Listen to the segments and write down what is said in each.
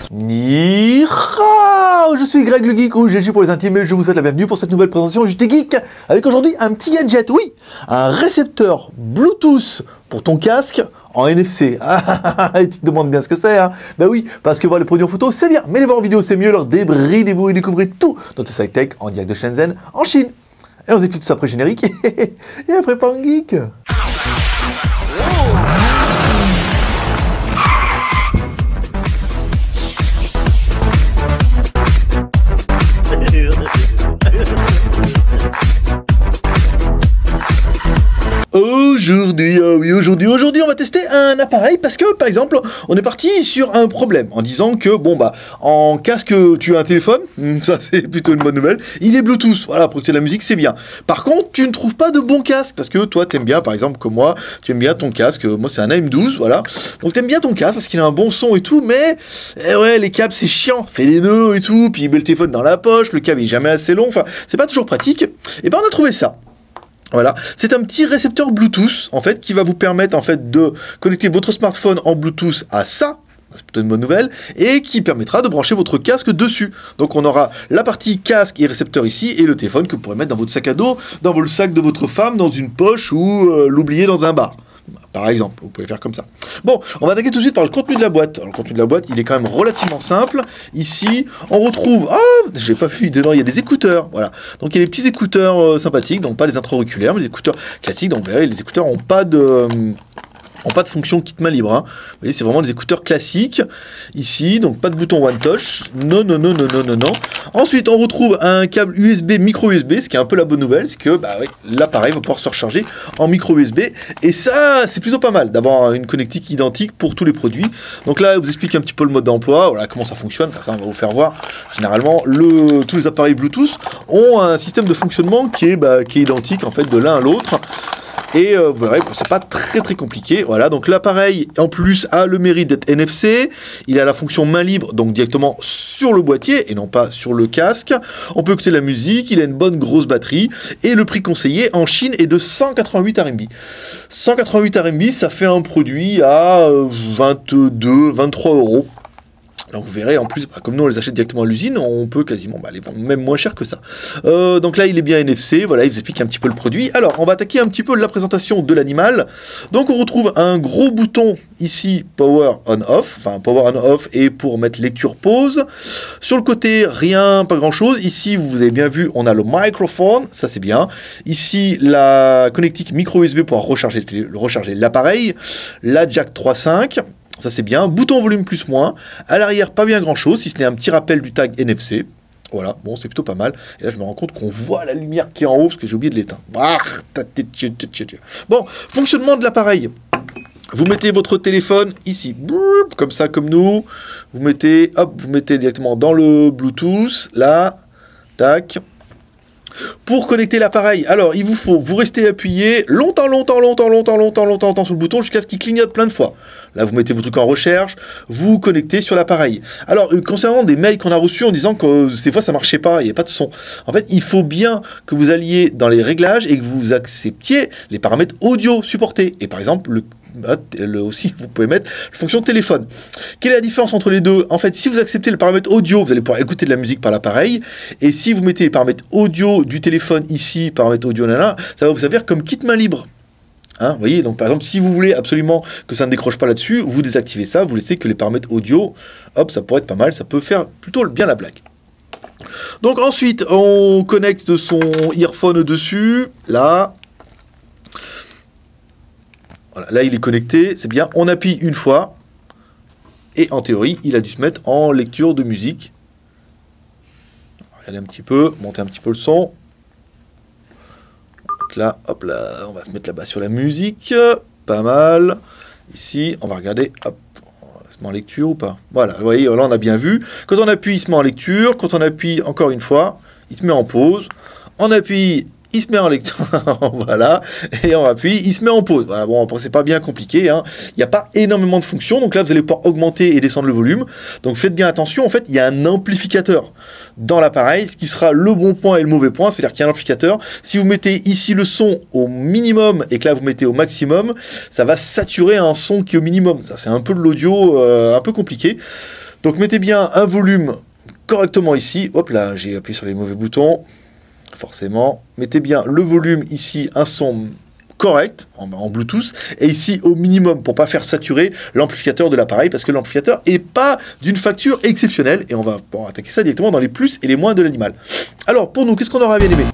Ni hao, je suis Greg le Geek ou GG pour les intimes et je vous souhaite la bienvenue pour cette nouvelle présentation JT Geek avec aujourd'hui un petit gadget, oui, un récepteur Bluetooth pour ton casque en NFC. Et tu te demandes bien ce que c'est, hein? Bah oui, parce que voir les produits en photo c'est bien, mais les voir en vidéo c'est mieux, alors débridez-vous et découvrez tout dans ce site tech en direct de Shenzhen en Chine. Et on se explique tout ça après générique et après Pan Geek. Aujourd'hui, on va tester un appareil parce que, par exemple, on est parti sur un problème en disant que, en casque, tu as un téléphone, ça c'est plutôt une bonne nouvelle, il est Bluetooth, voilà, pour écouter de la musique, c'est bien. Par contre, tu ne trouves pas de bon casque parce que toi, t'aimes bien, par exemple, comme moi, tu aimes bien ton casque, moi c'est un AM12, voilà, donc t'aimes bien ton casque parce qu'il a un bon son et tout, mais, ouais, les câbles c'est chiant, fait des nœuds et tout, puis il met le téléphone dans la poche, le câble est jamais assez long, enfin, c'est pas toujours pratique, et ben on a trouvé ça. Voilà, c'est un petit récepteur Bluetooth en fait qui va vous permettre en fait de connecter votre smartphone en Bluetooth à ça. C'est plutôt une bonne nouvelle, et qui permettra de brancher votre casque dessus. Donc on aura la partie casque et récepteur ici, et le téléphone que vous pourrez mettre dans votre sac à dos, dans le sac de votre femme, dans une poche ou l'oublier dans un bar. Par exemple, vous pouvez faire comme ça. Bon, on va attaquer tout de suite par le contenu de la boîte. Alors, le contenu de la boîte, il est quand même relativement simple. Ici, on retrouve... Ah, j'ai pas vu, dedans, il y a des écouteurs. Voilà. Donc, il y a des petits écouteurs sympathiques, donc pas les intra-auriculaires, mais des écouteurs classiques. Donc, vous verrez, les écouteurs n'ont pas de fonction kit main libre, hein. Vous voyez, c'est vraiment des écouteurs classiques. Ici, donc pas de bouton One Touch. Non. Ensuite, on retrouve un câble USB, micro USB, ce qui est un peu la bonne nouvelle, c'est que l'appareil va pouvoir se recharger en micro USB. Et ça, c'est plutôt pas mal d'avoir une connectique identique pour tous les produits. Donc là, je vous explique un petit peu le mode d'emploi, voilà comment ça fonctionne. Enfin, ça, on va vous faire voir. Généralement, tous les appareils Bluetooth ont un système de fonctionnement qui est identique en fait de l'un à l'autre. Et vous verrez, c'est pas très compliqué. Voilà, donc l'appareil en plus a le mérite d'être NFC. Il a la fonction main libre, donc directement sur le boîtier et non pas sur le casque. On peut écouter la musique, il a une bonne grosse batterie. Et le prix conseillé en Chine est de 188 RMB. 188 RMB, ça fait un produit à 22, 23 euros. Donc vous verrez, en plus, comme nous on les achète directement à l'usine, on peut quasiment les vendre même moins cher que ça. Donc là il est bien NFC, voilà, il vous explique un petit peu le produit. Alors on va attaquer un petit peu la présentation de l'animal. Donc on retrouve un gros bouton ici, Power On Off, enfin Power On Off et pour mettre lecture pause. Sur le côté, rien, pas grand chose. Ici vous avez bien vu, on a le microphone, ça c'est bien. Ici la connectique micro USB pour recharger l'appareil. La jack 3.5. Ça c'est bien, bouton volume plus moins, à l'arrière pas bien grand chose, si ce n'est un petit rappel du tag NFC, voilà, bon c'est plutôt pas mal, et là je me rends compte qu'on voit la lumière qui est en haut, parce que j'ai oublié de l'éteindre. Bon, fonctionnement de l'appareil, vous mettez votre téléphone ici, comme ça, comme nous, vous mettez directement dans le Bluetooth, là, tac. Pour connecter l'appareil, alors il vous restez appuyé longtemps sur le bouton jusqu'à ce qu'il clignote plein de fois. Là, vous mettez vos trucs en recherche, vous connectez sur l'appareil. Alors, concernant des mails qu'on a reçus en disant que des fois ça marchait pas, il n'y a pas de son. En fait, il faut bien que vous alliez dans les réglages et que vous acceptiez les paramètres audio supportés. Et par exemple, aussi, vous pouvez mettre la fonction téléphone. Quelle est la différence entre les deux? En fait, si vous acceptez le paramètre audio, vous allez pouvoir écouter de la musique par l'appareil. Et si vous mettez les paramètres audio du téléphone ici, paramètres audio, ça va vous servir comme kit main libre. Hein, vous voyez, donc par exemple, si vous voulez absolument que ça ne décroche pas là-dessus, vous désactivez ça, vous laissez que les paramètres audio, hop, ça pourrait être pas mal, ça peut faire plutôt bien la blague. Donc ensuite, on connecte son earphone dessus, là. Voilà, là il est connecté, c'est bien, on appuie une fois, et en théorie, il a dû se mettre en lecture de musique. Regardez un petit peu, monter un petit peu le son. Là, hop là, on va se mettre là-bas sur la musique, pas mal. Ici, on va regarder, hop, on se met en lecture ou pas? Voilà, vous voyez, là on a bien vu. Quand on appuie, il se met en lecture. Quand on appuie encore une fois, il se met en pause. On appuie, il se met en lecture, voilà, et on appuie, il se met en pause. Voilà, bon, après, c'est pas bien compliqué, hein. Il n'y a pas énormément de fonctions, donc là, vous allez pouvoir augmenter et descendre le volume. Donc, faites bien attention, en fait, il y a un amplificateur dans l'appareil, ce qui sera le bon point et le mauvais point, c'est-à-dire qu'il y a un amplificateur. Si vous mettez ici le son au minimum et que là, vous mettez au maximum, ça va saturer un son qui est au minimum. Ça, c'est un peu de l'audio un peu compliqué. Donc, mettez bien un volume correctement ici. Hop là, j'ai appuyé sur les mauvais boutons. Forcément, mettez bien le volume ici, un son correct en Bluetooth, et ici au minimum pour pas faire saturer l'amplificateur de l'appareil, parce que l'amplificateur est pas d'une facture exceptionnelle, et on va attaquer ça directement dans les plus et les moins de l'animal. Alors pour nous, qu'est-ce qu'on aura bien aimé?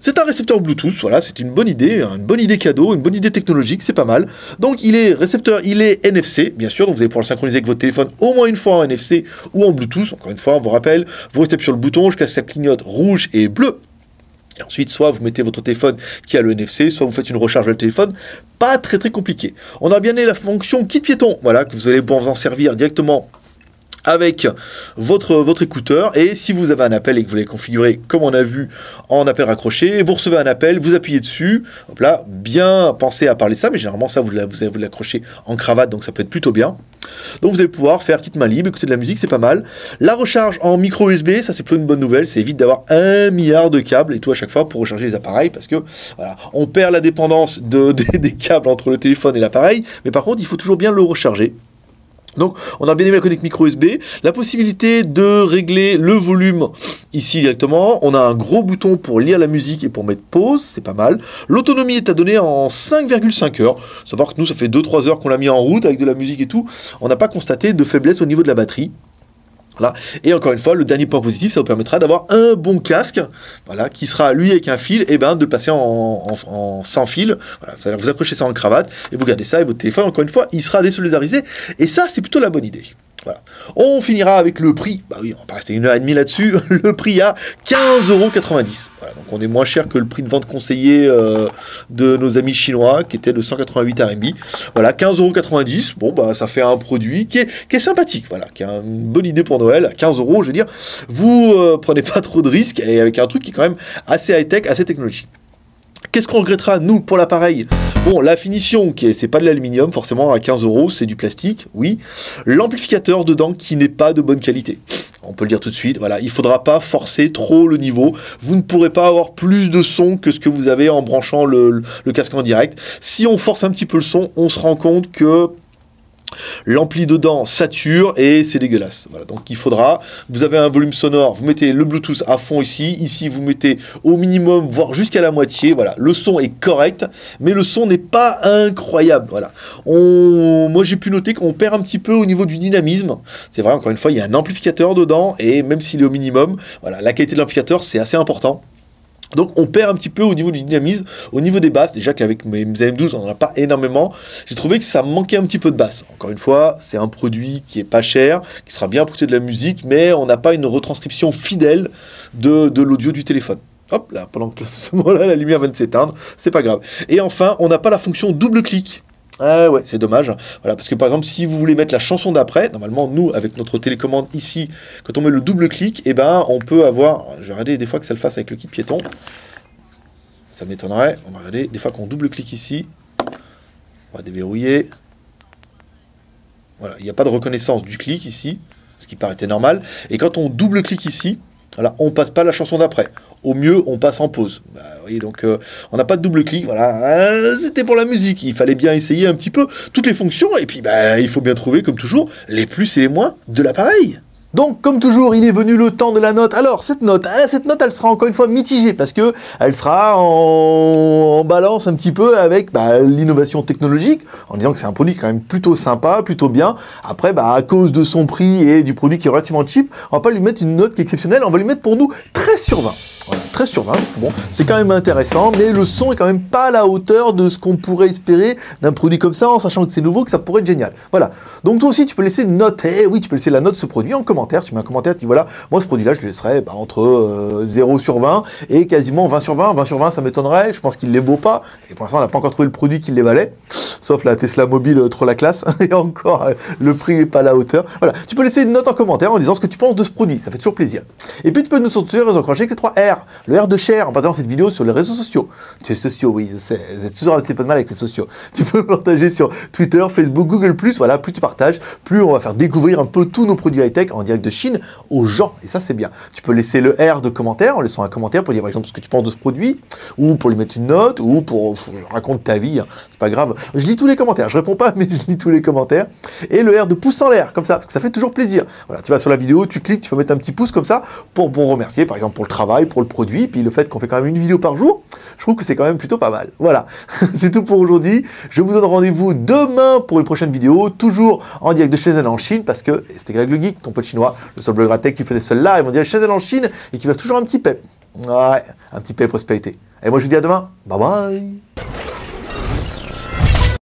C'est un récepteur Bluetooth, voilà, c'est une bonne idée cadeau, une bonne idée technologique, c'est pas mal. Donc il est récepteur, il est NFC, bien sûr, donc vous allez pouvoir le synchroniser avec votre téléphone au moins une fois en NFC ou en Bluetooth. Encore une fois, on vous rappelle, vous restez sur le bouton jusqu'à ce que ça clignote rouge et bleu. Et ensuite, soit vous mettez votre téléphone qui a le NFC, soit vous faites une recharge de téléphone. Pas très compliqué. On a bien aimé la fonction kit piéton, voilà, que vous allez pouvoir vous en servir directement avec votre écouteur, et si vous avez un appel et que vous l'avez configuré comme on a vu en appel raccroché, vous recevez un appel, vous appuyez dessus, hop là, bien pensez à parler de ça, mais généralement ça vous l'accrochez en cravate, donc ça peut être plutôt bien. Donc vous allez pouvoir faire kit main libre, écouter de la musique, c'est pas mal. La recharge en micro USB, ça c'est plutôt une bonne nouvelle, ça évite d'avoir 1 milliard de câbles et tout à chaque fois pour recharger les appareils, parce que voilà, on perd la dépendance des câbles entre le téléphone et l'appareil, mais par contre il faut toujours bien le recharger. Donc, on a bien aimé la connectique micro USB, la possibilité de régler le volume ici directement. On a un gros bouton pour lire la musique et pour mettre pause, c'est pas mal. L'autonomie est à donner en 5,5 heures. Savoir que nous, ça fait 2-3 heures qu'on l'a mis en route avec de la musique et tout. On n'a pas constaté de faiblesse au niveau de la batterie. Voilà. Et encore une fois, le dernier point positif, ça vous permettra d'avoir un bon casque, voilà, qui sera lui avec un fil, et ben de passer en sans fil. Voilà, c'est-à-dire vous accrochez ça en cravate et vous gardez ça, et votre téléphone, encore une fois, il sera désolidarisé. Et ça, c'est plutôt la bonne idée. Voilà. On finira avec le prix. Bah oui, on va pas rester 1h30 là-dessus. Le prix à 15,90 €. Voilà, donc on est moins cher que le prix de vente conseillé de nos amis chinois, qui était de 188 RMB. Voilà, 15,90 €. Bon, bah ça fait un produit qui est sympathique, voilà, qui a une bonne idée pour Noël. À 15 €, je veux dire, vous prenez pas trop de risques, et avec un truc qui est quand même assez high-tech, assez technologique. Qu'est-ce qu'on regrettera, nous, pour l'appareil? Bon, la finition, c'est pas de l'aluminium, forcément, à 15 €, c'est du plastique, oui. L'amplificateur dedans, qui n'est pas de bonne qualité. On peut le dire tout de suite, voilà, il ne faudra pas forcer trop le niveau. Vous ne pourrez pas avoir plus de son que ce que vous avez en branchant le casque en direct. Si on force un petit peu le son, on se rend compte que l'ampli dedans sature et c'est dégueulasse. Voilà, donc il faudra, vous avez un volume sonore, vous mettez le Bluetooth à fond ici vous mettez au minimum, voire jusqu'à la moitié, voilà, le son est correct, mais le son n'est pas incroyable, voilà. Moi j'ai pu noter qu'on perd un petit peu au niveau du dynamisme, c'est vrai, encore une fois, il y a un amplificateur dedans, et même s'il est au minimum, voilà, la qualité de l'amplificateur c'est assez important. Donc on perd un petit peu au niveau du dynamisme, au niveau des basses, déjà qu'avec mes AM12 on n'en a pas énormément, j'ai trouvé que ça manquait un petit peu de basse. Encore une fois, c'est un produit qui est pas cher, qui sera bien pour écouter de la musique, mais on n'a pas une retranscription fidèle de l'audio du téléphone. Hop là, pendant que ce moment-là, la lumière vient de s'éteindre, c'est pas grave. Et enfin, on n'a pas la fonction double clic. Ah ouais, c'est dommage. Voilà, parce que par exemple, si vous voulez mettre la chanson d'après, normalement, nous, avec notre télécommande ici, quand on met le double clic, eh ben, on peut avoir... Je vais regarder des fois que ça le fasse avec le kit piéton. Ça m'étonnerait. On va regarder des fois qu'on double clic ici. On va déverrouiller. Voilà, il n'y a pas de reconnaissance du clic ici, ce qui paraît normal. Et quand on double clic ici, voilà, on passe pas la chanson d'après. Au mieux, on passe en pause. Bah, vous voyez, donc on n'a pas de double clic. Voilà, c'était pour la musique. Il fallait bien essayer un petit peu toutes les fonctions. Et puis, bah, il faut bien trouver, comme toujours, les plus et les moins de l'appareil. Donc, comme toujours, il est venu le temps de la note. Alors, cette note, elle sera encore une fois mitigée, parce que elle sera en balance un petit peu avec l'innovation technologique, en disant que c'est un produit quand même plutôt sympa, plutôt bien. Après, à cause de son prix et du produit qui est relativement cheap, on va pas lui mettre une note qui est exceptionnelle, on va lui mettre pour nous 13 sur 20. Voilà, 13 sur 20, parce que bon, c'est quand même intéressant, mais le son est quand même pas à la hauteur de ce qu'on pourrait espérer d'un produit comme ça, en sachant que c'est nouveau, que ça pourrait être génial. Voilà. Donc toi aussi, tu peux laisser une note. Eh oui, tu peux laisser la note de ce produit en commentaire. Tu mets un commentaire, tu dis voilà, moi ce produit-là, je le laisserais entre 0 sur 20 et quasiment 20 sur 20. 20 sur 20, ça m'étonnerait. Je pense qu'il ne les vaut pas. Et pour l'instant, on n'a pas encore trouvé le produit qui les valait. Sauf la Tesla mobile, trop la classe. Et encore, le prix n'est pas à la hauteur. Voilà. Tu peux laisser une note en commentaire en disant ce que tu penses de ce produit. Ça fait toujours plaisir. Et puis, tu peux nous soutenir et nous encourager avec les 3 R. R. Le R de share, en partageant cette vidéo sur les réseaux sociaux. Les sociaux, oui, je sais, vous êtes toujours un petit peu de mal avec les sociaux. Tu peux partager sur Twitter, Facebook, Google+, voilà, plus tu partages, plus on va faire découvrir un peu tous nos produits high-tech en direct de Chine aux gens, et ça c'est bien. Tu peux laisser le R de commentaire, en laissant un commentaire pour dire par exemple ce que tu penses de ce produit, ou pour lui mettre une note, ou pour raconter ta vie, hein. C'est pas grave. Je lis tous les commentaires, je réponds pas, mais je lis tous les commentaires. Et le R de pouce en l'air, comme ça, parce que ça fait toujours plaisir. Voilà, tu vas sur la vidéo, tu cliques, tu peux mettre un petit pouce comme ça, pour remercier, par exemple pour le travail, pour le produit, puis le fait qu'on fait quand même une vidéo par jour, je trouve que c'est quand même plutôt pas mal. Voilà, c'est tout pour aujourd'hui. Je vous donne rendez-vous demain pour une prochaine vidéo, toujours en direct de Shenzhen en Chine, parce que c'était Greg le Geek, ton pote chinois, le seul blogueur tech qui fait des seuls lives en direct de Shenzhen en Chine, et qui va toujours un petit pep. Ouais, un petit pep prospérité. Et moi je vous dis à demain, bye bye.